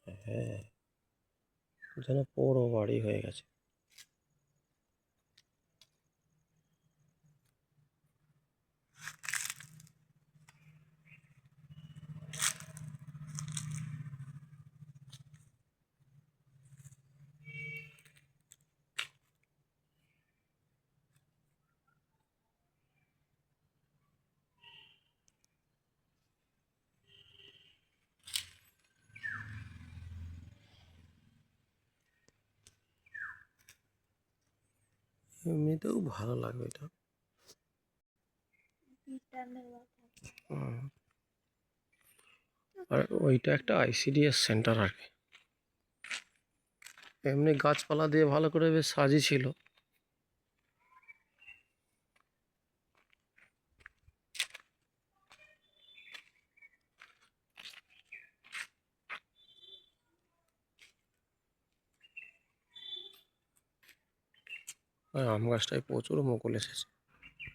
হ্যাঁ, যেন পুরো বাড়ি হয়ে গেছে। এমনিতেও ভালো লাগবে এটা। হুম। আর ওইটা একটা আইসিডিএস সেন্টার আর কি। এমনি গাছপালা দিয়ে ভালো করে বেশ সাজিয়েছিল। আর আম গাছটায় প্রচুর মুকুল এসেছে।